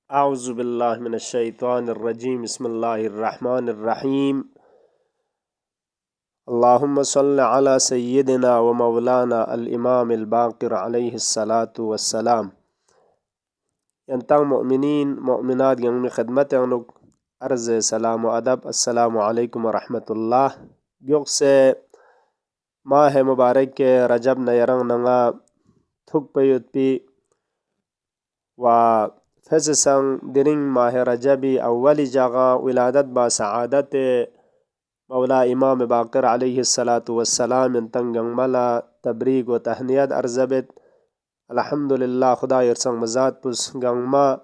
أعوذ بالله من الشيطان الرجيم بسم الله الرحمن الرحيم اللهم صل على سيدنا ومولانا الإمام الباقر عليه الصلاة والسلام ينتظر مؤمنين مؤمنات يوم خدمة أرز سلام وأدب السلام عليكم ورحمة الله يقص ماه مبارك رجب نيران نغا ثق بيوت بي و فسسن درين ماه رجبي أول جاغا ولادت با سعادت مولا إمام باقر عليه الصلاة والسلام ينتنغن ملا تبريق وتهنيات أرزبت الحمد لله خدا يرسن مزاد بس غنما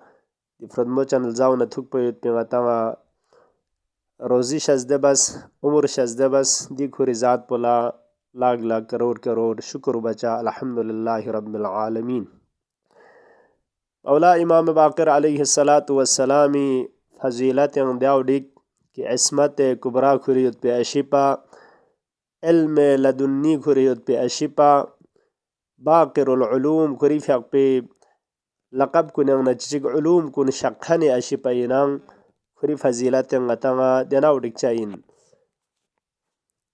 دفرد موچن الزاون تھوک پيوت بيغتا روزي شزده بس عمر شزده بس دي خوری ذات پلا لاغ لاغ کروڑ کروڑ شکر بچا الحمد لله رب العالمين مولا امام باقر علیہ الصلاة والسلام فضیلت دیاو ڈیک کی عصمت کبرا کھریت پہ اشپا علم لدنی کھریت پہ اشپا باقر العلوم کھری فیق پہ لقب کنن نچچک علوم کن شقھن اشپا ینان کھری فضیلت غتنا دیناو ڈیک چاہین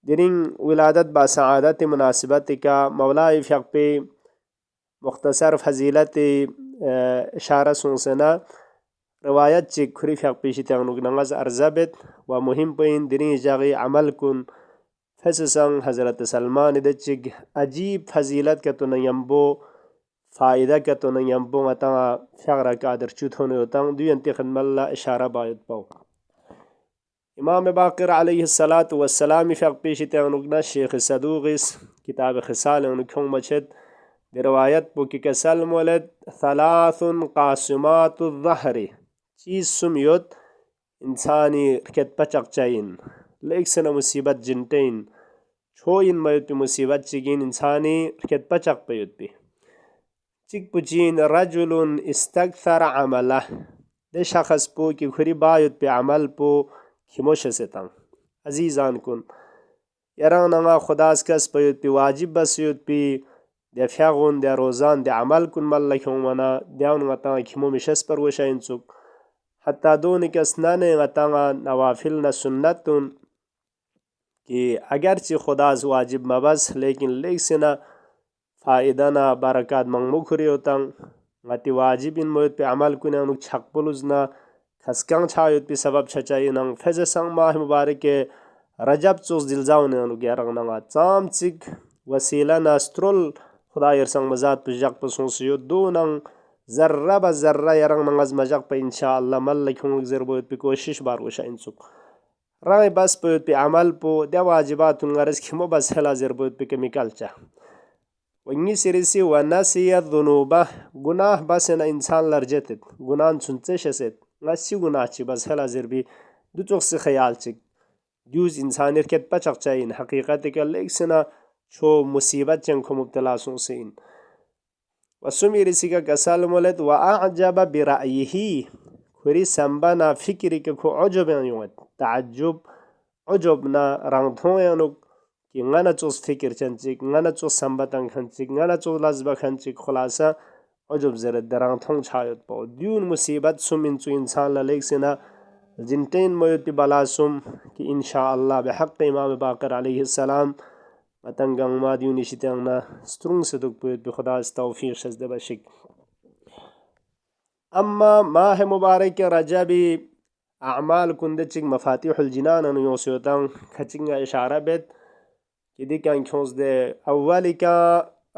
درین ولادت با سعادت مناسبت کا مولا فیق پہ مختصر فضیلت اشارة سنسنا روایت چک کھری فیق پیشی تغنوک نغز ارزبت و مهم پین درین جاغی عمل کن فسسن حضرت سلمان دا چک عجیب فضیلت کا تو نینبو فائدہ کا تو نینبو غتا فیق را قادر چوت ہونے ہوتا دوی انتی خدم اللہ اشارہ باید پاو امام باقر علیہ الصلاة والسلام فیق پیشی تغنوک شیخ صدوغس کتاب خصال انکھوں مچھت روایت بو کی کسل مولد ثلاث قاسمات الظهر چیز سمیوت انسانی رکت پچق چاین لیک سن مصیبت جنٹین چھوین میوت پی مصیبت چگین انسانی رکت پچق پیوت پی چک پچین رجل استکثر عمله ده شخص پو کی کھری بایوت پی عمل پو کھموش ستن عزیزان کن یران نغا خداس کس پیوت پی واجب بسیوت پی دیا فیاغون دیا روزان دیا عمل کن ملکون ونا دیاون غطا کمو مشس پر وشاین سک حتی دونی کس نانے غطا نوافل نا سنتون کہ اگرچہ خداز واجب مبس لیکن لیک سنا فائدہ نا برکات منگ مکھری ہوتا غطی واجب ان موید پہ عمل کن انو چھک پلوزنا خسکان چھایوت پہ سبب چھچائی ننگ فیض سنگ ماہ مبارک رجب چوز دلزاون انو گیرنگ ننگا چام چک وسیلہ ناسترول خدا يرسن مزاد بجاق بسونسيو دونن ذرة بذرة يرن نغز مجاق با انشاءالله ملک هنگ زر بوید پی کوشش بار وشا انسوک رای بس بوید پی عمل پو دیا واجباتون غرز کمو بس حلا زر بوید پی کمیکال چا ونگی سرسی ونسی الذنوبه گناه بس انسان لرجتت گناه چنچه شست نسی گناه چی بس حلا زر بی دو چوخ خیال چک دیوز انسان ارکت پچق چاین حقیقت که لیک سنا شو مصیبت چنگ کو مبتلا سنسین وسمی رسی کا کسال مولد و اعجب برأیهی کھری سنبانا فکری که کو عجب یونت تعجب عجب نا رنگتون یونک کہ غنا چوز فکر چنچک غنا چوز سنبتن کھنچک غنا چوز لازبا کھنچک خلاصا عجب زرد درانتون چھایت پاو دیون مصیبت سم انچو انسان للیک سنا جنتین مویت بلا سم کہ انشاءاللہ بحق امام باقر علیہ السلام متنگن ما دیونی شتیاننا سترون صدق پوید بخدا استوفیق شزده بشک اما ماہ مبارک رجبی اعمال کندچک مفاتیح الجنان انو یوسیوتان کھچنگا اشارہ بیت کہ دیکھان کھونس دے اولی کا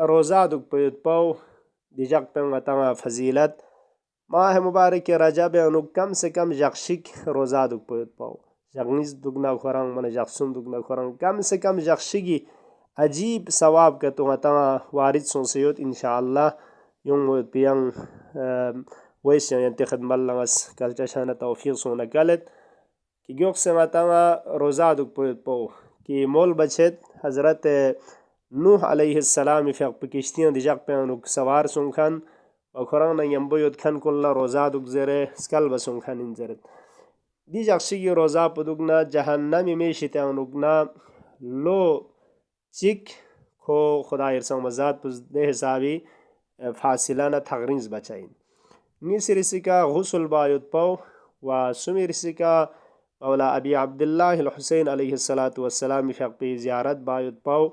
روزہ دک پوید پاو دی جاق پنگتا فضیلت ماہ مبارک رجب انو کم سے کم جاقشک روزہ دک پوید پاو جاقنیز دگنا خوران من جاقسون دگنا خوران کم سے کم جاقشگی عجیب ثواب کا تو غتا وارد سنسیوت انشاءاللہ یوم پیان ویسے ینتی خدم اللہ اس کلچا شانا توفیق سونا کلت کہ گیوک سے غتا روزہ دک پوید پو کہ مول بچت حضرت نوح علیہ السلام فیق پکشتیان دی جاق پیانوک سوار سنکھن و قرآن ینبویت کھن کلا روزہ دک زیرے سکل بسن کھن انزرد دی جاق شگی روزہ پدگنا جہنمی میشتیانوکنا لو چک کو خدا ارسان مزاد پس ده حسابی فاصلہ نا تغرینز بچائین نيسرسكا غسل بايد باو وسميرسكا مولا أبي عبد الله الحسين عليه الصلاة والسلام فقبي زيارت بايد باو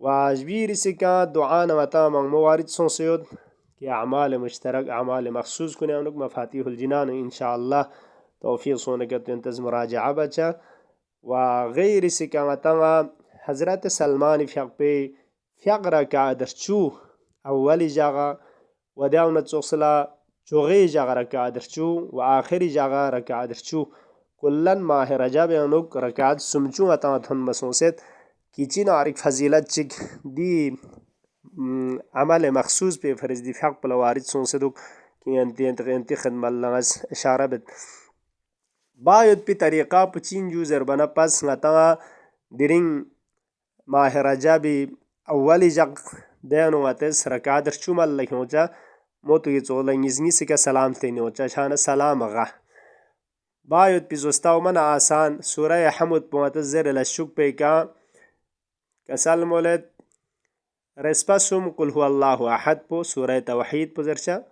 واجبير سكا دعاء نوتا من موارد سونسيود كي أعمال مشترك أعمال مخصوص كنا عنك مفاتيح الجنان إن شاء الله توفيق صونك تنتز مراجعة بچا وغير سكا متنا حضرت سلمان فيقبي فيقرا كادرچو أول جاغا وداونا تصلا جوغي جاغا ركادرچو وآخر جاغا ركادرچو كلن ماه رجب عنك ركاد سمچو متنا ثن مسوسيت كيچين عارك فضيلت چك دي عمل مخصوص به فرض دي فق بلوارد سونسدوك كي انت خدمة لغز اشارة بد باید پی طریقہ پچین جو زربنا پس نتا درين ماه رجابي اولی جق دينو واتس ركادر چومل لكنوچا موتو يتولا نيزني سكا سلام تينوچا شان سلام غا باید پی زستاو من آسان سورة حمد بواتس زر لشوك بيكا كسال مولد رسپسوم قل هو الله احد پو سورة توحید پزرچا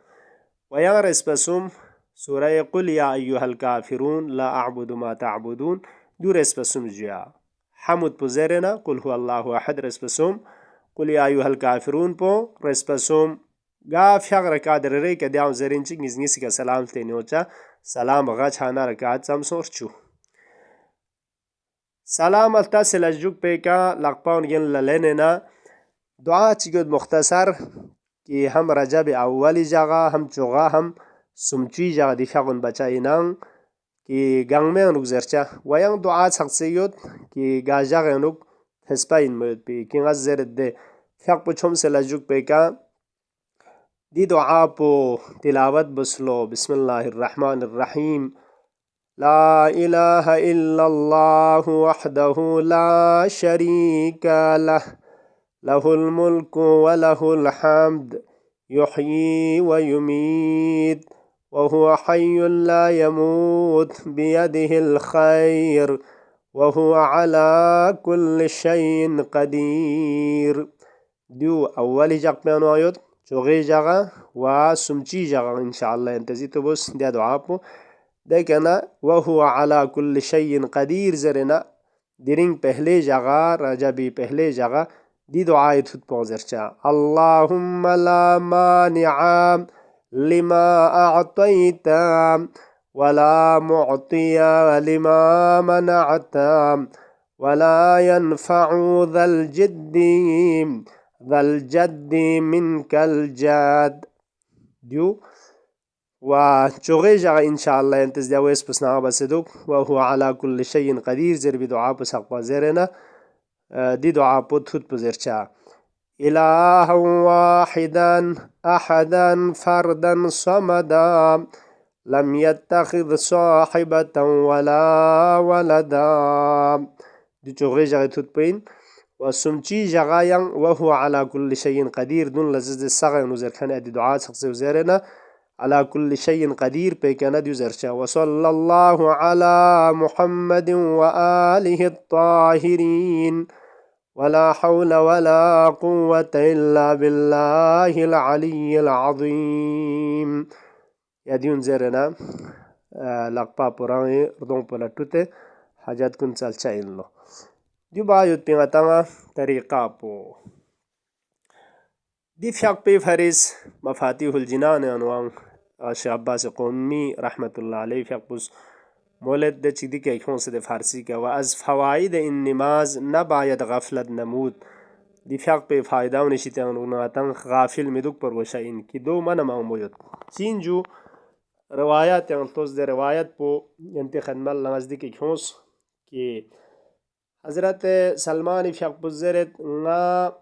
ويان رسپسوم سورة قل يا أيها الكافرون لا أعبد ما تعبدون دو رسپسوم جيا حمد پزرنا قل هو الله احد رسپسوم قل يا أيها الكافرون پو رسپسوم غا فيغ ركاد ريك دياو زرينچ نيزنيس کا سلام تينوچا سلام غا چانا ركاد سمسورچو سلام التصل الجوك بيكا لقبون ين لليننا دعاء تيجود مختصر كي هم رجب أولي جاغا هم جوغا هم سمچوي جاغا دي فاقون بچا إنان كي غنمين نوك زرچا ويان دعاء تخصيوت كي غاجاغ نوك تسباين مود بي كي غزر دي فاق بچوم سلجوك بيكا دي دعاء بو تلاوت بسلو بسم الله الرحمن الرحيم لا إله إلا الله وحده لا شريك له له الملك وله الحمد يحيي ويميت وهو حي لا يموت بيده الخير وهو على كل شيء قدير ديو أول جاق بيانو آيوت جوغي جاغا وسمچي جاغا إن شاء الله انتزي تبوس دي دعاء دیکھنا وهو على كل شيء قدير زرنا درين پہلے جگہ رجبی پہلے جگہ دي دعاء تھت پوزرچا اللهم لا مانع لما أعطيت ولا معطي لما منعت ولا ينفع ذا الجد منك الجد ديو وچوغي جاغا إن شاء الله ينتز داويس بسنا بسدوك وهو على كل شيء قدير زر بدعاء بساق بزرنا دي دعاء بوتوت بزرچا إله واحدا أحدا فردا صمدا لم يتخذ صاحبة ولا ولدا دي چوغي جاغا توت بين وسمچي جاغا وهو على كل شيء قدير دون لزز السغي نزر كان دي دعاء سقسي وزرنا على كل شيء قدير بيكنا ديوزرشا وصلى الله على محمد وآله الطاهرين ولا حول ولا قوة إلا بالله العلي العظيم يا ديون زرنا لقبا پراني ردون پلٹوتے حاجات کن چلچا إن له ديو بايوت بيغتانا طريقا پو دي فياق بي فريز مفاتيح الجنان عنوان شيخ عباس قومي رحمة الله عليه فياق بس مولد ده چي دي كي كون سده فارسي کا وأز فوائد النماز نباید غفلت نمود دي فياق بي فائدة ونشيطة ونغتان غافل مدوك پر وشاين كي دو من معمولت چين جو روایات توز ده روایت پو ينتي خدمال لغز دي كي كونس كي حضرت سلمان فياق بزرت نا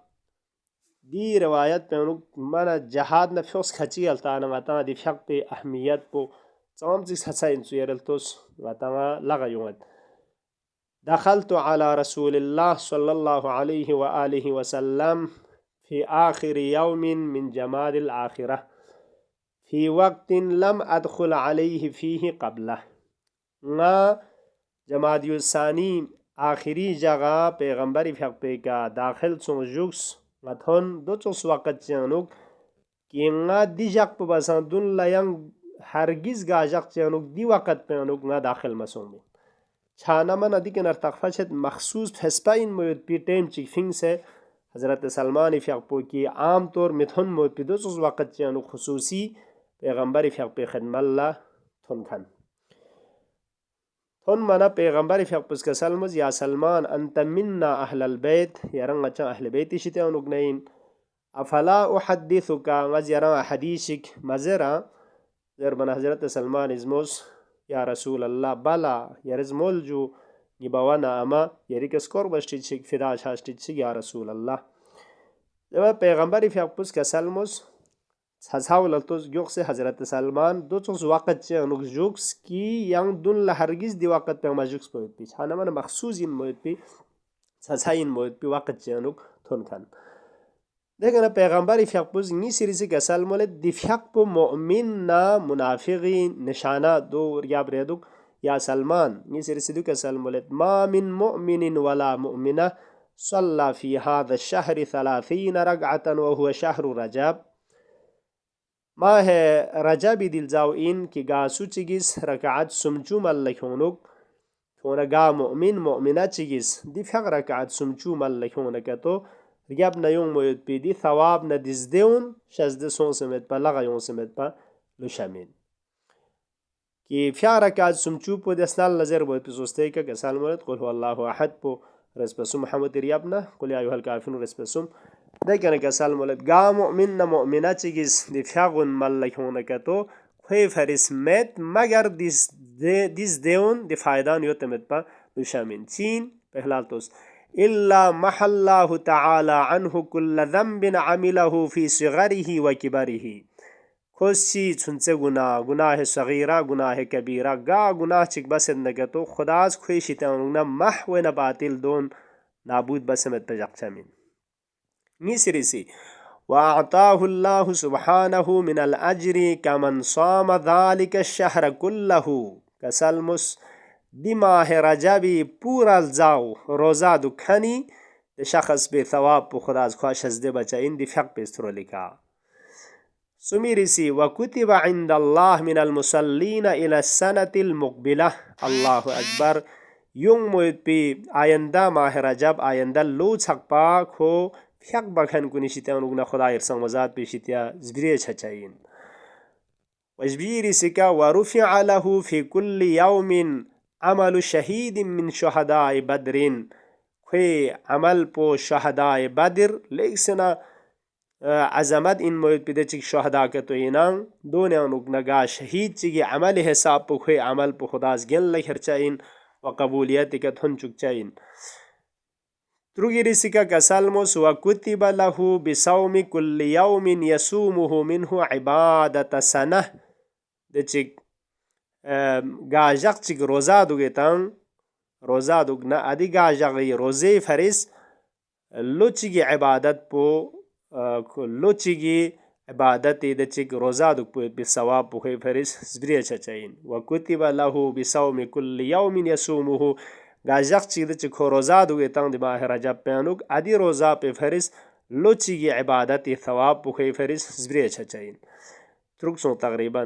دي روايات بينو مانا جهاد نفسوس خچي التانا غتا دي فيق بي أهميات بو تمام زيس حسين سيرلتوس غتا لغا يومد. دخلت على رسول الله صلى الله عليه وآله وسلم في آخر يوم من جماد الآخرة في وقت لم أدخل عليه فيه قبله. نا جماد الثاني آخری جگہ پیغمبر فیق کا داخل سون جوکس متون دو چوس وقت جانوک کینگا دی جاق پا بسان دون لیان هرگز گا جاق جانوک دی وقت پیانوک نا داخل مسون بین چھانا من ادی کنر تقفشت مخصوص فسپا این موید پی ٹیم چی فنگ سے حضرت سلمان فیق پو کی عام طور متون موید پی دو چوس وقت جانوک خصوصی پیغمبر فیق پی خدم اللہ تھن کھن هون منا پیغمبر فیق پس کسلمز یا سلمان انت منا اهل البيت يرن چا اهل بیت شته اونگنین افلا احدثك غز يرن حدیثك مزرا زربنا حضرت سلمان ازموس یا رسول الله بلا يرزمول جو يبوانا اما يريكس قربشتيك فدا شاشتيك یا رسول الله جب پیغمبر فیق پس کسلمز حساول التوز جوكس حضرت سلمان دو چوز وقت جانوك جوكس كي yang دون لهرگز دي وقت بيغما جوكس بويت بي حانا من مخصوص ين مويت بي حساين مويت بي وقت جانوك تون كان دهنا پیغمبر فيق بوز ني سيريسي كسال مولد دي فيق بو مؤمن نا منافقين نشانا دو رياب ريدوك يا سلمان ني سيريسي دو كسال مولد ما من مؤمن ولا مؤمنة صلى في هذا الشهر 30 رقعة وهو شهر رجب ماه رجب دلزاو این که گاسو چیگیس رکعت سمچو ملکونوک کونه گا مؤمن مؤمنه چیگیس دی فق رکعت سمچو ملکونه تو رجب نیون موید پی دی ثواب ندزدون شزده سون سمت پا لغا یون سمت پا لشمین که فق رکعت سمچو پو دستال نظر بود پسوسته که کسال مولد قل هو الله احد پو رسپسوم محمد ریابنا قل یا ایوها الکافرون رسپسوم دكنا كسال مولد غا مؤمن مؤمنة چيگس دي فيغون ملكونه كتو خوي فرس مت مگر ديس ديون دي فايدان يوتمت با دوشامين چين پهلالتوس إلا محل الله تعالى عنه كل ذنب عمله في صغره وكبره کوسی چونچه گناه صغیره گناه کبیره گا گناه چک بسد نگتو خداز خوی شیطان محو نباطل دون نابود بسمت بجاقچامين نيسرسي وأعطاه الله سبحانه من الأجر كمن صام ذلك الشهر كله كسلمس دي ماه رجبي پورا الزاو روزا دكاني دي شخص بي ثواب خداز خواش از دي بچا ان دي فق بسترو لكا سميرسي وكتب عند الله من المصلين إلى السنة المقبلة الله أكبر يوم مويد بي آيندا ماه رجب آيندا لو چقبا كو فيق بخن كوني شتيا ونقنا خدا يرسان وزاد بشتيا زبريه چچاين وجبيري سكا ورفع له في كل يوم عمل شهيد من شهداء بدر كوي عمل بو شهداء بدر ليسنا عظمت این موید پیده چک شهدا که تو اینان دونه ونقنا شهید چگی عمل حساب بو كوي عمل بو خداز گن لخر چاين وقبوليت که تھن چک چاين تروغيرسيكا كسالموس وكتب له بصوم كل يوم يصومه منه عبادة سنة دچك غاجق چك روزا دوگتان روزا دوگنا ادي غاجق روزي فرس لو چگي عبادت بو لو چگي عبادت دچك روزا دوگ بو بالثواب بو فرس زبريه چچاين وكتب له بصوم كل يوم يصومه غاجق چیده چی کھو روزا دوگے تang دی ماہ رجب پیانوک ادی روزا پہ فرس لو چیگی عبادت ثواب بخی فرس زبری چچاین ترکسون تقریبا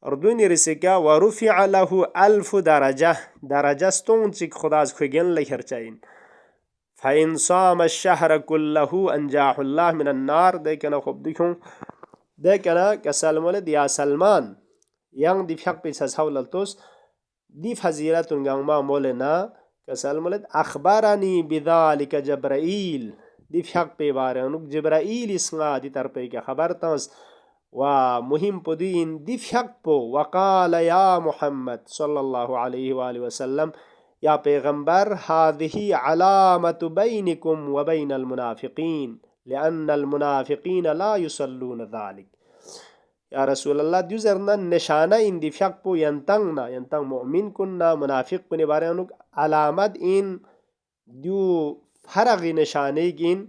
اردونی رسکا ورفع له 1000 درجة ستون چی خداز خوگن لکھر چاین فإن صام الشهر كله أنجاه الله من النار دیکنا خوب دیکھوں دیکنا کسال مولد یا Salman yang di fiaq pisas hawlaltos di fazilatun gangma molena كسال مولد أخبرني بذلك Jibrail دي فيق بيبارانوك جبرائيل اسمها دي تربيك خبرتنس ومهم بدين دي فيق بو وقال يا محمد صلى الله عليه وآله وسلم يا پیغمبر هذه علامة بينكم وبين المنافقين لأن المنافقين لا يصلون ذلك. يا رسول الله ديو زرنا نشانه ان دي فيقبو ينتن مؤمن كنا منافق كني باريانوك علامات ان ديو فرغ نشانيك ان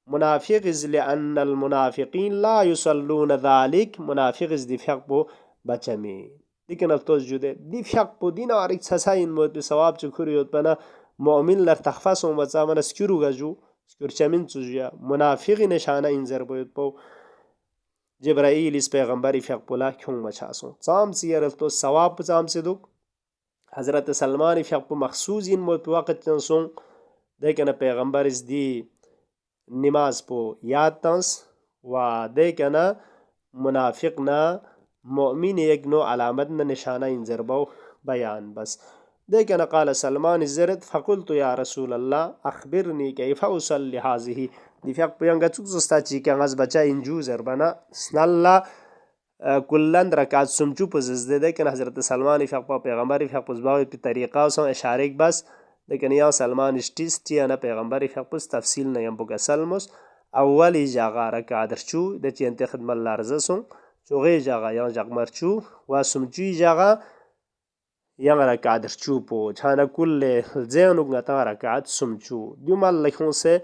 منافق لأن المنافقين لا يصلون ذلك. منافق دي فيقبو بچمي لكن التوز جوده دي فيقبو دينا عريك سساين موت بسواب چكوريوت بنا مؤمن لر تخفصو مزامن سكيرو غجو سكير چمين چوزيا منافق نشانه ان زربويت بو جبرائيل اس پیغمبر فيقبولا كون مچاسو صام سير التو ثواب صام سدوك حضرت سلمان فيقبو مخصوص ان موت وقت چنسون دیکھنا پیغمبر اس دی نماز پو یاد تنس و دیکھنا منافقنا مؤمن يجنو علامتنا نشانه انزربو بيان بس. دیکھنا قال سلمان الزرد فقلت يا رسول الله أخبرني كيف أصلي هذه. دي فيق بيانغا تكسستا چيكا غز بچا انجو زربنا سنالله کلند رکعت سمچو پززده دیکھنا حضرت سلمان فيق پیغمبر فيق پزباوی پی طریقہ سن اشارک بس لیکن یا سلمان اشتیستی انا پیغمبر فقس تفصیل نیم بگا سلمس اولی جاغا رکع درچو دچی انت خدمت لارزسون چوغی جاغا یا جاغ مرچو و سمچوی جاغا یا رکع درچو پو چانا کل زینو گتا رکعت سمچو دیو مال لکھون سے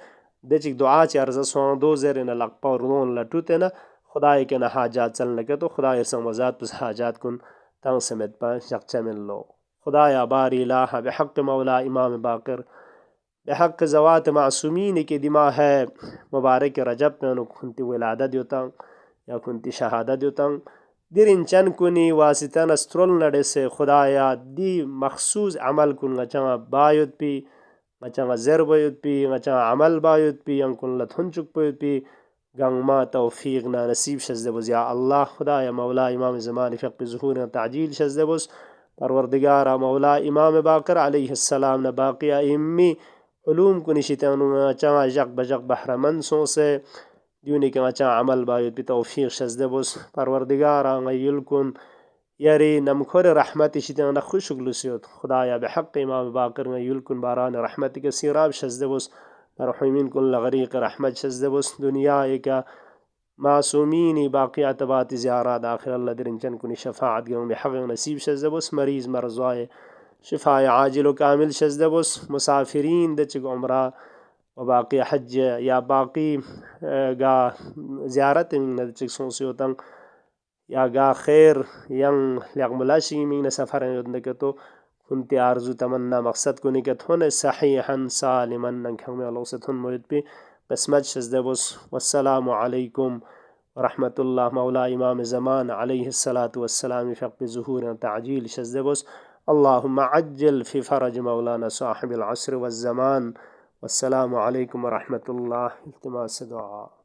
دچی دعا چی ارزسون دو زیرین لقپا ورون لٹوتینا خدای کنا حاجات چل لگتو خدای سموزات پس حاجات کن تان سمت پا شخصا من لو. خدایا باری الہ بحق مولا امام باقر بحق زوات معصومین کی دماء ہے مبارک رجب میں کنتی ولادت دیوتا یا کنتی شہادت دیوتا درین چن کنی واسطان استرول نڑے سے خدایا دی مخصوص عمل کن غچاں بایت پی غچاں زر بایت پی غچاں عمل بایت پی انکن لتھن چک بایت پی گنگ ما توفیقنا نصیب شزد بز یا اللہ. خدایا مولا امام زمان فقہ ظہور تعجیل شزد بز پروردگارا مولا امام باقر علیہ السلام نے باقی ائمی علوم کو نشیتانو چاں جق بجق بحرمن سو سے دیونی کہ چاں عمل باید بھی توفیق شزدے بس پروردگارا غیل کن یری نمکھر رحمت شیتان خوش گلسیوت خدایا بحق امام باقر غیل کن باران رحمت کے سیراب شزدے بس مرحومین کن لغریق رحمت شزدے بس دنیا کا معصومینی باقی عتبات زیارات آخر اللہ درنچن کنی شفاعت گم بحق نصیب شزدے بس مريض مرضائے شفاء عاجل و کامل شزدے بس مسافرین دچگ عمرہ و باقی حج یا باقی گا زیارت من دچگ سونسیوتن یا گا خیر ین لغملاشی من سفر یدنکتو کنتی آرزو تمنا مقصد کنی کت ہن صحیحا سالما ننکھن میں اللہ ستھن موید پی قسمت شزدے بس. والسلام علیکم ورحمة الله مولا إمام زمان عليه الصلاة والسلام فق ظهور تعجيل شزدبس. اللهم عجل في فرج مولانا صاحب العصر والزمان. والسلام عليكم ورحمة الله. التماس دعاء.